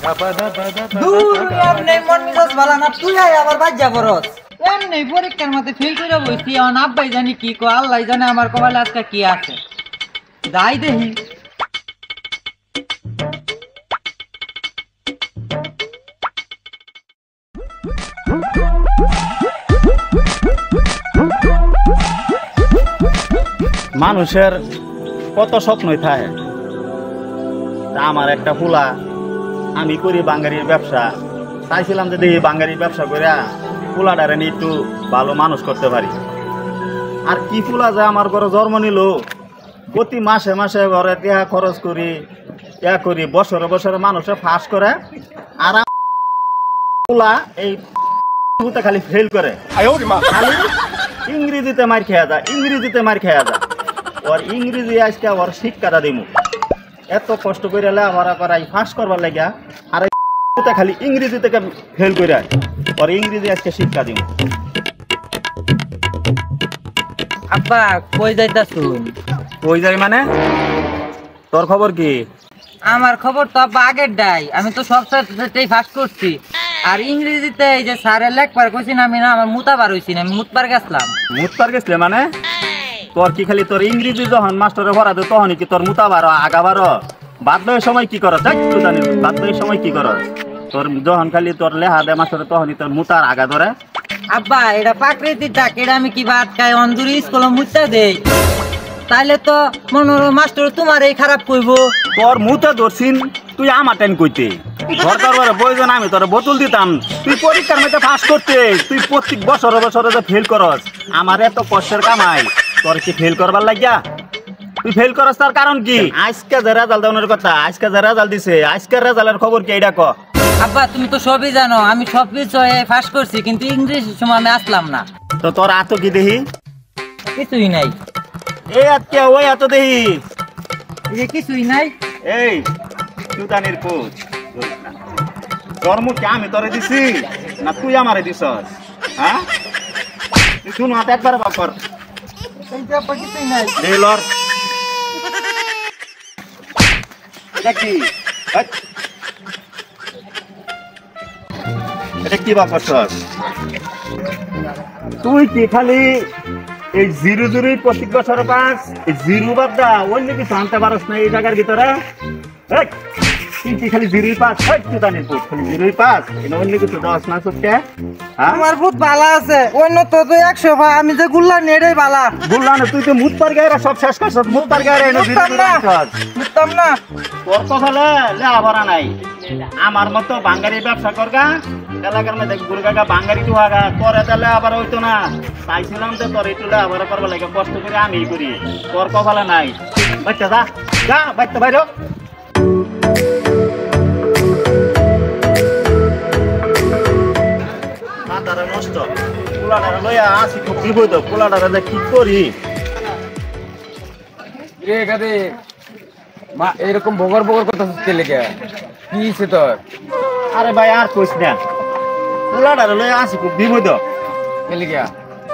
দূর এমনি মন মিজাজ ভালো না, তুই আবার বাজ্জা করস। এমনি পরীক্ষার মধ্যে ফেল করে বসছি, এখন আব্বাই জানি কি কো, আল্লাহ জানে আমার কপালে আজকে কি আছে। যাই দেখি। মানুষের কত স্বপ্নই থাকে। আমার একটা ফুলা, আমি করি বাঙ্গারির ব্যবসা, চাইছিলাম যে দেখি বাঙ্গারির ব্যবসা করে ফুলাটারে নিয়ে একটু ভালো মানুষ করতে পারি। আর কি ফুলা যে আমার ঘরে জন্ম নিল, প্রতি মাসে মাসে ঘরে টিয়া খরচ করি, করি বছরে বছরে মানুষে ফাঁস করে। আর ফুলা এই খালি ফেল করে, খালি ইংরেজিতে মার খেয়া যায়, ইংরেজিতে মার খেয়া যায়। ওর ইংরেজি আজকে ওর শিক্ষাটা দিমু, এত কষ্ট করে লেখাপড়া করাই ফাঁস করবার লাগিয়া, আর খালি ইংরেজি থেকে ফেল করে ওর ইংরেজি আজকে শিক্ষা দিমু। আব্বা কই যাইতাছুন? কই যাই মানে? তোর খবর কি? আমার খবর তো আব্বা আগের ডাই, আমি তো সব সাবজেক্টেই ফার্স্ট করছি। আর ইংরেজিতে এই যে স্যারের লেখবার কইছি না, আমি না আমার মুতাবার হইছি না, আমি মুতবার গেছলাম। মুতবার গেছলে মানে? তোর কি খালি তোর ইংরেজি যখন মাস্টারে পড়া দে তখনই কি তোর মুতাবার আগাবার? বাদ দেওয়ার সময় কি করস? জানিস বাদ দেওয়ার সময় কি করস? তোর যখন খালি তোর লেহা দে মাস্টারে তখনই তোর মুতার আগা ধরে। আব্বা এটা প্রাকৃতিক ডাক, এটা আমি কি ভাত খাই অন্ধুরি স্কুলে মুতা দেই? তাইলে তো মনোর মাস্টার তোমার এই খারাপ কইব। তোর মুতে ধরছিন, তুই আমার টাইম কইতে সরকার বইজন আমি তোর বোতল দিতাম। তুই পরীক্ষার মধ্যে পাস করতে, তুই প্রত্যেক বছরে বছরে যে ফেল করস, আমার এত কষ্টের কামাই তোর কি ফেল করবার লাগিয়া? তুই ফেল করস তার কারণ কি? আজকে যে রেজাল্ট দেওয়ার কথা, আজকে যে রেজাল্ট দিছে, আজকের রেজাল্টের খবর কি এইটা ক? আব্বা তুমি তো সবই জানো, আমি সব বিষয়ে ফার্স্ট করছি, কিন্তু ইংরেজির সময় আমি আসলাম না। তো তোর এত কি দেখি? কিছুই নাই। এই আজকে ওই এত দেখি, এই যে কিছুই নাই। এই সুতানির কোচ, তোর মুখে আমি তোরে দিছি না তুই আমারে দিছস? হ্যাঁ তুই শুন হাতে একবার বাপর কিছুই নাই। লর এটা কি? এটা কি বাপর? তুই কি খালি এই জিরো জিরোই প্রত্যেক বছরে পাস? এই জিরো বাদ দা অন্য কিছু আনতে পারস না এই জায়গার ভিতরে? তুই কি খালি জিরোই পাস? তুই জানিস খালি জিরোই পাস, অন্য কিছু দশ না চোখে? আমার বহুত ভালো আছে, অন্য তো 100 ভাই, আমি যে গুল্লা নেড়াই বালা। বললাম না তুই তো মুত পার গায়ে সব শেষ করছ, মুত পার গায়ে বুঝতাম না। তোর কথা লেখাপড়া নাই, আমার মতো বাঙ্গারি ব্যবসা করগা, এলাকার মধ্যে গুরগাগা বাঙ্গারি টুহাগা তোর এটা লেখাপড়া হইতো না। চাইছিলাম যে তোর একটু লেখাপড়া করবার লাগে, কষ্ট করে আমি করি, তোর কপালে নাই। বাচ্চা যা যা বাচ্চা বাইর। মাথাটা নষ্ট, পোলাটারে লইয়া আসি খুব বিপদ, পোলাটারে কি করি? এরকম বগর বগর কথা হচ্ছে লেগে কি হয়েছে তোর? আরে ভাই আর কইস না, পোলাটারে লইয়া আসি খুব বিপদ।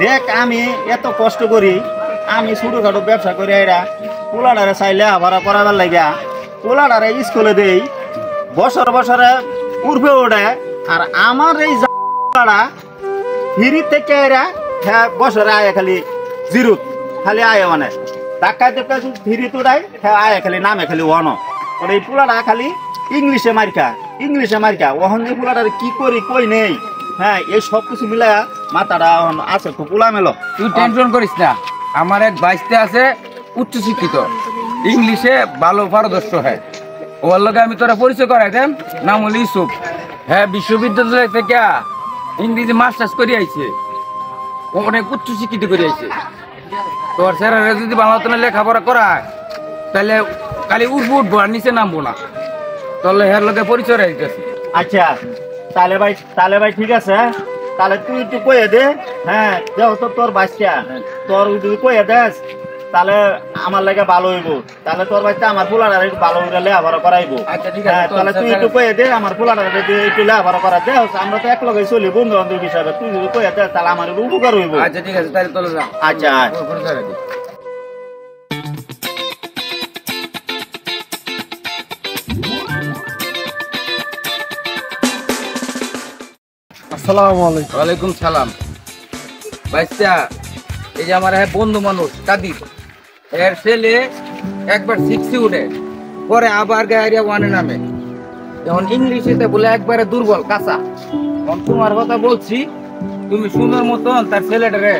দেখ আমি এত কষ্ট করি, আমি ছোটখাটো ব্যবসা করি, এরা পোলাটারে চাইলে আভারা করাবার লাগিয়া পোলাটারে স্কুলে দেই, বছর বছরে উঠবে ওঠে। আর আমার এই ফিরি থেকে এরা হ্যাঁ বছরে আয় খালি জিরো, খালি আয় মানে ধাক্কায় ধাক্কায় ফিরি তোড়াই, হ্যাঁ আয় খালি নামে খালি ওয়ান। ওর এই পোলাটা খালি ইংলিশে মার্কা, ইংলিশে মার্কা। ওখান যে পোলাটারে কি করি কই নেই। হ্যাঁ এই সব কিছু মিলা মাথাটা আছে খুব পোলা মেলো। তুই টেনশন করিস না, আমার এক বাইশতে আছে উচ্চশিক্ষিত, ইংলিশে ভালো পারদর্শ। হ্যাঁ ওর লগে আমি তোরা পরিচয় করাই দেন, নাম হল ইউসুফ। হ্যাঁ বিশ্ববিদ্যালয় থেকে ইংরেজি মাস্টার্স করে আইছে, অনেক উচ্চশিক্ষিত করে আইছে। তোর স্যারেরা যদি বাংলা লেখাপড়া করায় তাহলে খালি উঠবো উঠবো আর নিচে নামবো না। তোর হের লগে পরিচয় রাখতেছি। আচ্ছা তাহলে ভাই ঠিক আছে, তাহলে তুই একটু কয়ে দে। হ্যাঁ যেহেতু তোর বাচ্চা, তোর যদি কয়ে দেস তাহলে আমার লাগে ভালো হইব। তাহলে তোর বাচ্চা আমার পোলাটা একটু ভালো করে লেখাপড়া করাইবো। তাহলে তুই একটু কয়ে দে আমার পোলাটা যদি একটু লেখাপড়া করা দে। আমরা তো এক লগে চলি বন্ধু বান্ধব হিসাবে, তুই যদি কয়ে দে তাহলে আমার উপকার হইব। আচ্ছা ঠিক আছে, তাহলে তোলে যা। আচ্ছা আসসালামু আলাইকুম। ওয়ালাইকুম সালাম। বাইস্তা, এই যে আমার বন্ধু মানুষ কাদির, এর ছেলে একবার 6 উঠে, পরে আবার গাড়িয়া 1 নামে। যখন ইংলিশেতে বলে একবারে দুর্বল কাঁচা। তখন তোমার কথা বলছি, তুমি সুন্দর মতন তার ছেলেটারে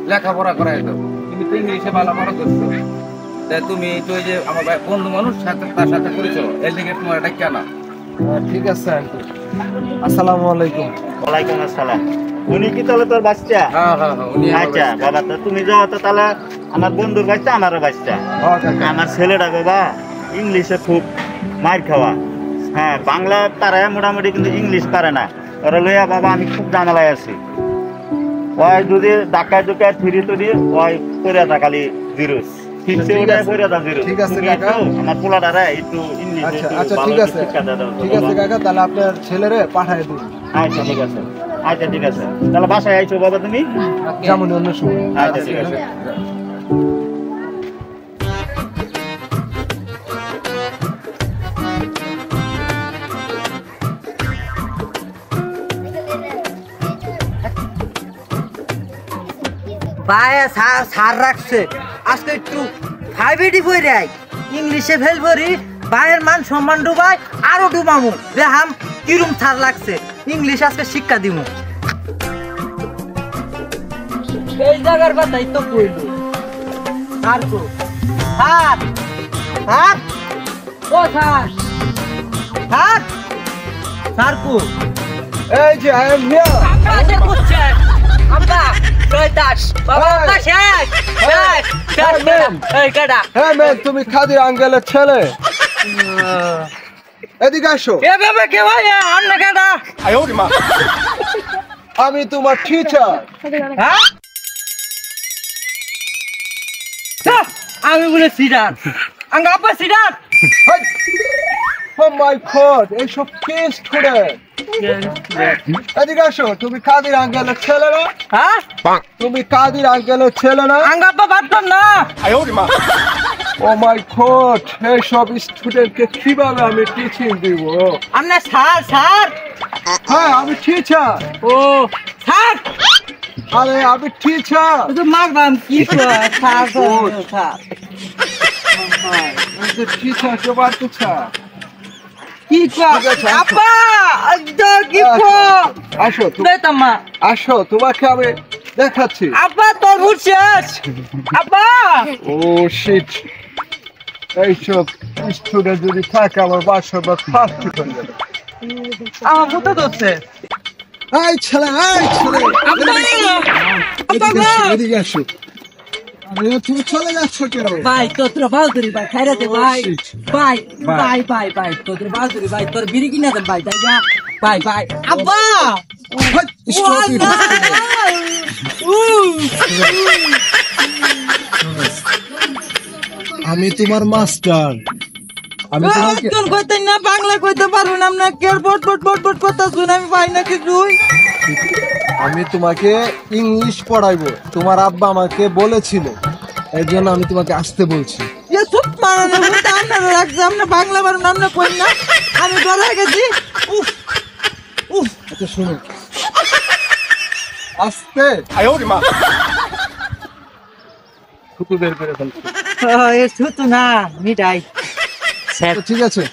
লেখাপড়া করাই দাও। তুমি তো ইংলিশে ভালো পারদর্শী, তাই তুমি তো ওই যে আমার বন্ধু মানুষ সাথে তার সাথে পরিচয়, এর দিকে তোমার এটা কেন? ঠিক আছে আঙ্কেল। আসসালামু আলাইকুম। ওয়ালাইকুম আসসালাম। উনি কি তাহলে তোর বাচ্চা? হ্যাঁ হ্যাঁ হ্যাঁ, উনি আমার আচ্ছা বাচ্চা। বাবা, তো তুমি যাও তো তাহলে আমার বন্ধুর বাচ্চা, আমারও বাচ্চা। হ্যাঁ কাকা। আমার ছেলেটা বাবা ইংলিশে খুব মার খাওয়া। হ্যাঁ, বাংলা পারে মোটামুটি, কিন্তু ইংলিশ পারে না। ওরা লইয়া বাবা আমি খুব জানালায় আছি। ওই যদি ডাকায় ডুকায় ফিরি তুরি ওই করে খালি জিরোস। ঠিক আছে, ঠিক আছে কাকা। আমার পোলাটারে একটু ইংলিশ আচ্ছা আচ্ছা, ঠিক আছে ঠিক আছে কাকা, তাহলে আপনার ছেলেরে পাঠায় দিন। আচ্ছা ঠিক আছে, আচ্ছা ঠিক আছে, তাহলে বাসায় আইছো বাবা তুমি? যেমন অন্য সময়। আচ্ছা ঠিক আছে। ভাইয়া সার রাখছে আজকে একটু 580 বই রে ইংলিশে ফেল ভরি ভাইয়ের মান সম্মান ডুবাই আরো ডুবামু দেখাম কিরম সার লাগছে ইংলিশ আজকে শিক্ষা দিমু এই জায়গার কথাই তো কইল আর কো হাত হাত ও স্যার হাত স্যার কো এই যে আই এম হিয়ার। আকাশে করছে আমরা রয়দাস বাবা Hey! আকাশে Hey! Hey, man! এই কাটা হ্যাঁ ম্যাম, তুমি খাদির আঙ্কেলের ছেলে? এদিকে আসো। এভাবে কে ভাই আন্না কাটা আমি তোমার টিচার। হ্যাঁ আমি বলে সিডার আঙ্গা আপা সিডার ও মাই গড, এইসব কি স্টুডেন্ট? এদিকে আসো। তুমি কাদির আঙ্কেলের ছেলে না? হ্যাঁ তুমি কাদির আঙ্কেলের ছেলে না? আঙ্গা আপা পারতাম না ও মাই গড, এইসব স্টুডেন্টকে কিভাবে আমি টিচিং দিব? আমরা স্যার স্যার হ্যাঁ, আমি টিচার। ও স্যার আরে আমি টিচার। তো মারবাম কি কয় স্যার স্যার আমি টিচার কে বাড়তেছা। কি কয় ঠিক আছে, আসো। আপা আজ্জা কি কয় আসো দেতাম্মা আসো, তোমাকে আমি দেখাচ্ছি। আপা তোর শেষ আপা ও শিট, এইসব স্টুডেন্ট যদি থাকে আমার বাসার বা ফার্স্ট হয়ে যাবে। আমার কোথা ধরছে এই ছেলে, এই ছেলে, আপা এদিকে আসো, এদিকে আসো। আরে তুমি চলে যাচ্ছ কেন? ভাই তোর বাউদুরি ভাই খাইরা দে ভাই Shit. ভাই ভাই ভাই ভাই তোর বাউদুরি ভাই তোর বিড়ি কিনা দে ভাই তাই না ভাই ভাই আব্বা What? Stop it. আমি তোমার মাস্টার। আমি তোমাকে একজন কইতে না বাংলা কইতে পারো না আমরা কেয়ার বট বট বট বট কথা শুনে আমি পাই না কিছুই আমি তোমাকে ইংলিশ পড়াইবো। তোমার আব্বা আমাকে বলেছিল, এই জন্য আমি তোমাকে আসতে বলছি। এ চুপ মারানো হতে আমরা রাখছি আমরা বাংলা পারো না আমরা কই না আমি ডরে গেছি উফ উফ আচ্ছা শুনো, আস্তে থুতু বের করে ফেলছি। এ ছুতু না মিটাই তো ঠিক আছে,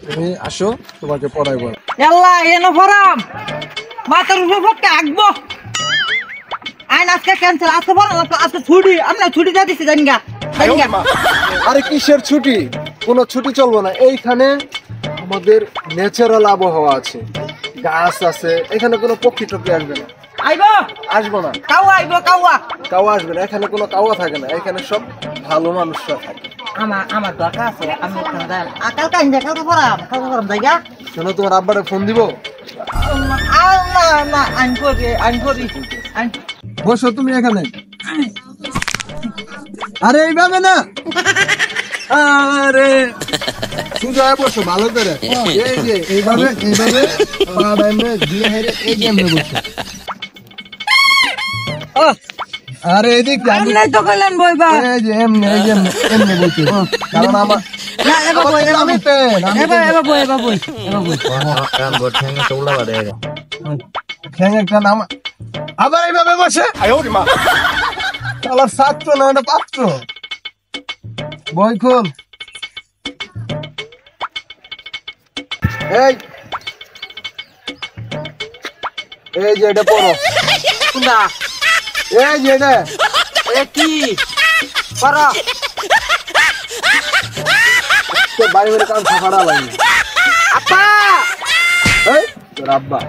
তুমি আসো, তোমাকে পড়াইবো। আল্লাহ এনো ফরাম মাথার উপর পড়তে আঁকবো আইন আজকে ক্যান্সেল আজকে বলো আজকে ছুটি আমরা ছুটি দিয়ে দিচ্ছি জানিগা আরে কিসের ছুটি? কোনো ছুটি চলবো না। এইখানে আমাদের ন্যাচারাল আবহাওয়া আছে, গাছ আছে, এখানে কোনো পক্ষী টক্ষী আসবে না। আইবো আসবো না, কাওয়া আইবো কাওয়া কাওয়া আসবে না। এখানে কোনো কাওয়া থাকে না, এখানে সব ভালো মানুষরা থাকে। আমার দরকার আছে আমি ওখানে যাই আকাল কাহিনী কালকে পড়াম জায়গা শোনো, তোমার আব্বারে ফোন দিব। আল্লাহ না আইন করি আইন বসো তুমি এখানে। আরে এইভাবে না, আরে শুধু বসো ভালো করে। এই যে এইভাবে এইভাবে পা বাইমে দিয়ে হেরে এই যে এমনি বসো। আরে এদিক আমি নাই তো কইলেন বইবা এই যে এমনি এই যে এমনি বলছি, কারণ আমার না এবার বই আমি তেল আমি এবার বই ঠ্যাং একটা নাম আবার এইভাবে বসে শালার ছাত্র না ওটা পাত্র বই খুল এই এই যে এটা পড়ো কোনটা এই যে এটা এ কি পড়ো তো বাইরে কান ফাড়া লাগে আপা এই তোর আব্বা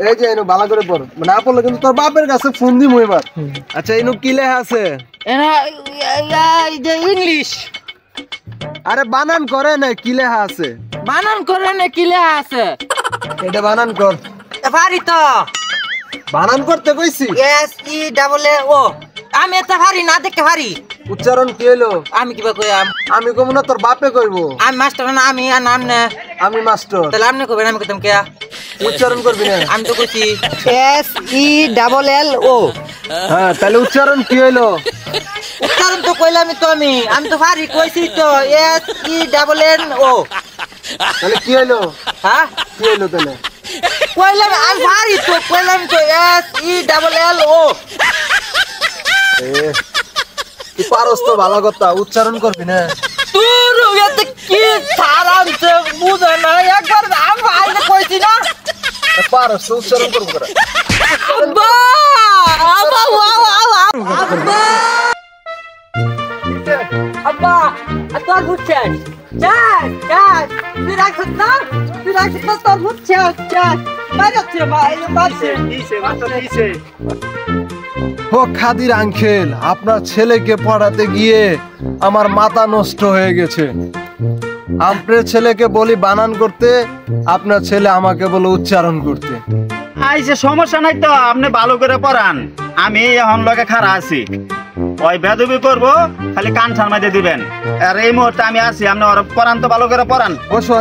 এই যে এনো ভালো করে পড় মানে আপলে কিন্তু তোর বাপের কাছে ফোন দিমু এবার আচ্ছা এনো কি লেখা আছে এনা এটা ইংলিশ আরে বানান করে না কি লেখা আছে বানান করে না কি লেখা আছে এটা বানান কর পারি তো বানান করতে কইছি এস ই ডাবল এ ও আমি এটা পারি না দেখে পারি উচ্চারণ কি হলো আমি কিবা কইয়াম আমি কম না তোর বাপে কইবো আমি মাস্টার না আমি আর নাম না আমি মাস্টার তাহলে আপনি কইবেন আমি কইতাম কে উচ্চারণ করবি না আমি তো কইছি এস ই ডাবল এল ও হ্যাঁ তাহলে উচ্চারণ কি হলো উচ্চারণ তো কইলাম তো আমি তো পারি কইছি তো S E double N O তাহলে কি হলো হ্যাঁ কি হলো তাহলে কইলাম আমি পারি তো কইলাম তো এস ই ডাবল এল ও তুই পারস তো ভালো কথা উচ্চারণ করবি না তোর এতে কি সারাংশে বুঝে না একবার আমি আইলে কইছি না পারস তো উচ্চারণ করবো করে আব্বা আব্বা আব্বা আব্বা তোর বুঝছেন চাই চাই তুই রাখছ না তোর বুঝছেন চাই মারছে মারছে ও খাদির আঙ্কেল আপনার ছেলেকে পড়াতে গিয়ে আমার মাথা নষ্ট হয়ে গেছে আপনার ছেলেকে বলি বানান করতে আপনার ছেলে আমাকে বলে উচ্চারণ করতে আইসে সমস্যা নাই তো আপনি ভালো করে পড়ান আমি এখন লগে খাড়া আছি ওই বেদবি করবো খালি কান ছান মাইতে দিবেন আর এই মুহূর্তে আমি আছি আপনি ওর পড়ান তো ভালো করে পড়ান বসো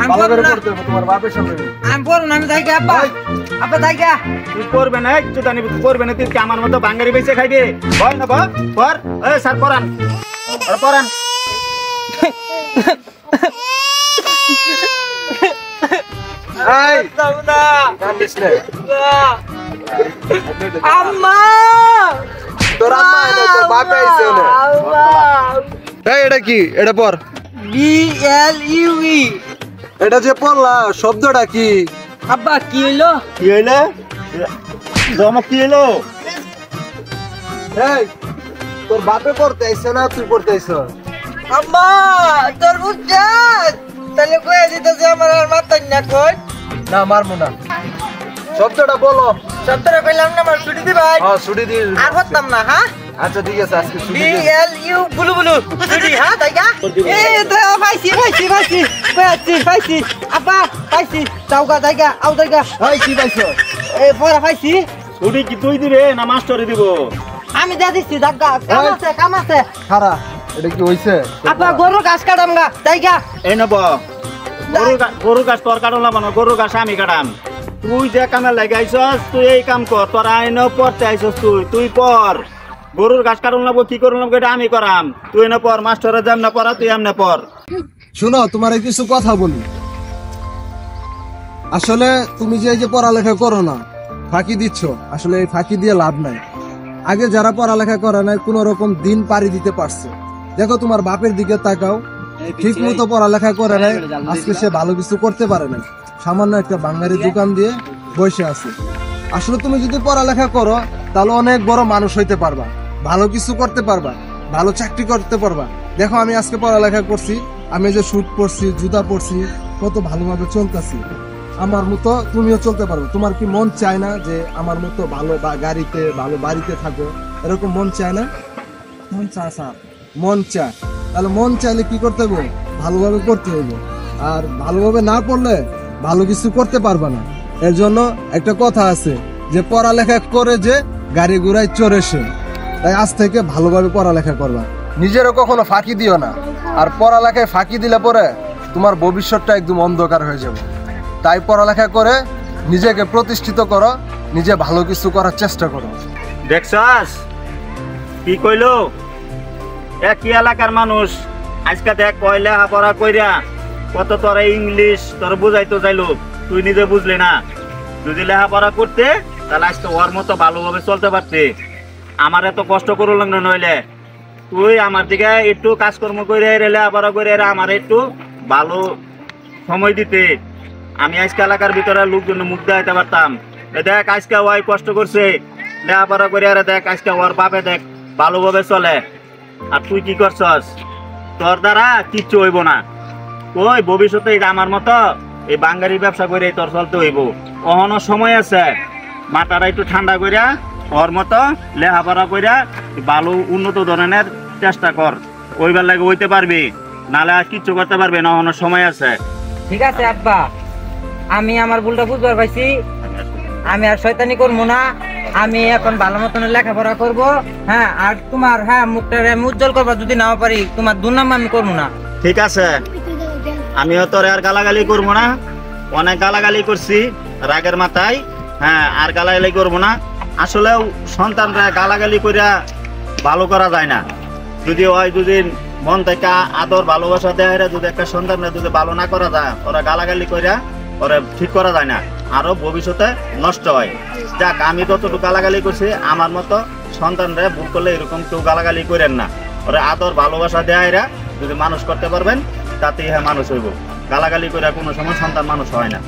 ভালো করে পড়তে হবে তোমার বাপের সামনে আমি বলুন আমি যাই আব্বা আব্বা যাই গা তুই করবে না চুদানি করবে না তুই কি আমার মতো বাঙ্গারি বেঁচে খাইবে বল না পর এই স্যার পড়ান আর পড়ান এই না কান্দিস না আম্মা তোর আম্মা এনে তোর বাপ আইছে না এই এটা কি এটা পড় বি এল ইউ ই এটা যে পড়লা শব্দটা কি আব্বা কি হইলো কি হইলো জমক কি হইলো এই তোর বাপে পড়তে আইছে না তুই পড়তে আইছ আম্মা তোর বুঝছাস তাহলে কয়ে দিতেছে আমার আর মাথায় না কই না মারমু না শব্দটা বলো সপ্তাহে কইলাম না আমার ছুটি দিবাই হ্যাঁ ছুটি দি আর হতাম না হ্যাঁ আচ্ছা ঠিক আছে আজকে ছুটি বি দি এল ইউ বুলু বুলু ছুটি হ্যাঁ তাই গা এই তো পাইছি পাইছি আব্বা পাইছি যাওগা জায়গা আও জায়গা এই কি পাইছো এই পড়া পাইছি ছুটি কি তুই দিবে না মাস্টারে দিব আমি যা দিচ্ছি জায়গা কাম আছে খারা এটা কি হইছে আব্বা গরু ঘাস কাটাম গা জায়গা এই নেব গরু গাছ তোর কাটন লাগানো গরু গাছ আমি কাটাম তুই যে কামে লাগাইছস তুই এই কাম কর তোর আইন পড়তে আইছস তুই পর গরুর ঘাস কাটন লাগবো কি করুন লাগবো এটা আমি করাম তুই না পর মাস্টারে যাম না পড়া তুই এমনে পর শুনো তোমার কিছু কথা বলি আসলে তুমি যে এই যে পড়ালেখা করো না ফাঁকি দিচ্ছ আসলে এই ফাঁকি দিয়ে লাভ নাই আগে যারা পড়ালেখা করে নাই কোন রকম দিন পাড়ি দিতে পারছে দেখো তোমার বাপের দিকে তাকাও ঠিক মতো পড়ালেখা করে নাই আজকে সে ভালো কিছু করতে পারে না সামান্য একটা বাঙালি দোকান দিয়ে বসে আছে আসলে তুমি যদি পড়ালেখা করো তাহলে অনেক বড় মানুষ হইতে পারবা ভালো কিছু করতে পারবা ভালো চাকরি করতে পারবা দেখো আমি আজকে পড়ালেখা করছি আমি যে শুট পরছি জুতা পরছি কত ভালোভাবে চলতেছি আমার মতো তুমিও চলতে পারো তোমার কি মন চায় না যে আমার মতো ভালো গাড়িতে ভালো বাড়িতে থাকো এরকম মন চায় না মন চা স্যার মন চায় তাহলে মন চাইলে কি করতে হবে ভালোভাবে করতে হবে আর ভালোভাবে না পড়লে ভালো কিছু করতে পারবে না এর জন্য একটা কথা আছে যে পড়ালেখা করে যে গাড়ি ঘোড়ায় চড়ে সে তাই আজ থেকে ভালোভাবে পড়ালেখা করবা নিজেরও কখনো ফাঁকি দিও না আর পড়ালেখায় ফাঁকি দিলে পরে তোমার ভবিষ্যৎটা একদম অন্ধকার হয়ে যাবে তাই পড়ালেখা করে নিজেকে প্রতিষ্ঠিত করো নিজে ভালো কিছু করার চেষ্টা করো দেখছস কি কইলো একই এলাকার মানুষ আজকে দেখ কয় লেখাপড়া কইরা কত তোরা ইংলিশ তোর বুঝাইতো যাইলো তুই নিজে বুঝলি না, যদি লেখাপড়া করতে তাহলে আজকে ওর মতো ভালোভাবে চলতে পারতে। আমার এত কষ্ট করো লাগলো, নইলে তুই আমার দিকে একটু কাজকর্ম করে লেখাপড়া করে আমার একটু ভালো সময় দিতে, আমি আজকে এলাকার ভিতরে লোকজন মুখ দেখাইতে পারতাম। দেখ আজকে ওই কষ্ট করছে লেখাপড়া করে, দেখ আজকে ওর বাপে দেখ ভালোভাবে চলে, আর তুই কি করছস? তোর দ্বারা কিচ্ছু হইব না। ওই ভবিষ্যতে আমার মতো এই বাঙ্গারি ব্যবসা করে তোর চলতে হইব। অহনো সময় আছে, মাথাটা একটু ঠান্ডা করিয়া ওর মতো লেখাপড়া করিয়া ভালো উন্নত ধরনের চেষ্টা কর, ওইবার লাগে হইতে পারবি, নাহলে আর কিচ্ছু করতে পারবি না। অহনো সময় আছে। ঠিক আছে আব্বা, আমি আমার ভুলটা বুঝবার পাইছি, আমি আর শয়তানি করবো না, আমি এখন ভালো মতন লেখাপড়া করব। হ্যাঁ, আর তোমার মুখটা আমি উজ্জ্বল করবো, যদি নাও পারি তোমার দুর্নাম আমি করবো না। ঠিক আছে, আমিও তোর আর গালাগালি করবো না, অনেক গালাগালি করছি রাগের মাথায়। হ্যাঁ, আর গালাগালি করবো না। আসলেও সন্তানরা গালাগালি করিয়া ভালো করা যায় না। যদি ওই যদি মন থেকে আদর ভালোবাসা দেয়, যদি একটা সন্তানরা যদি ভালো না করা যায়, ওরা গালাগালি করিয়া ওরা ঠিক করা যায় না, আরো ভবিষ্যতে নষ্ট হয়। যাক, আমি যতটুকু গালাগালি করছি, আমার মতো সন্তানরা ভুল করলে এরকম কেউ গালাগালি করেন না। ওরা আদর ভালোবাসা দেয় যদি মানুষ করতে পারবেন, তাতে হ্যাঁ মানুষ হইব। গালাগালি করে কোনো সময় সন্তান মানুষ হয় না।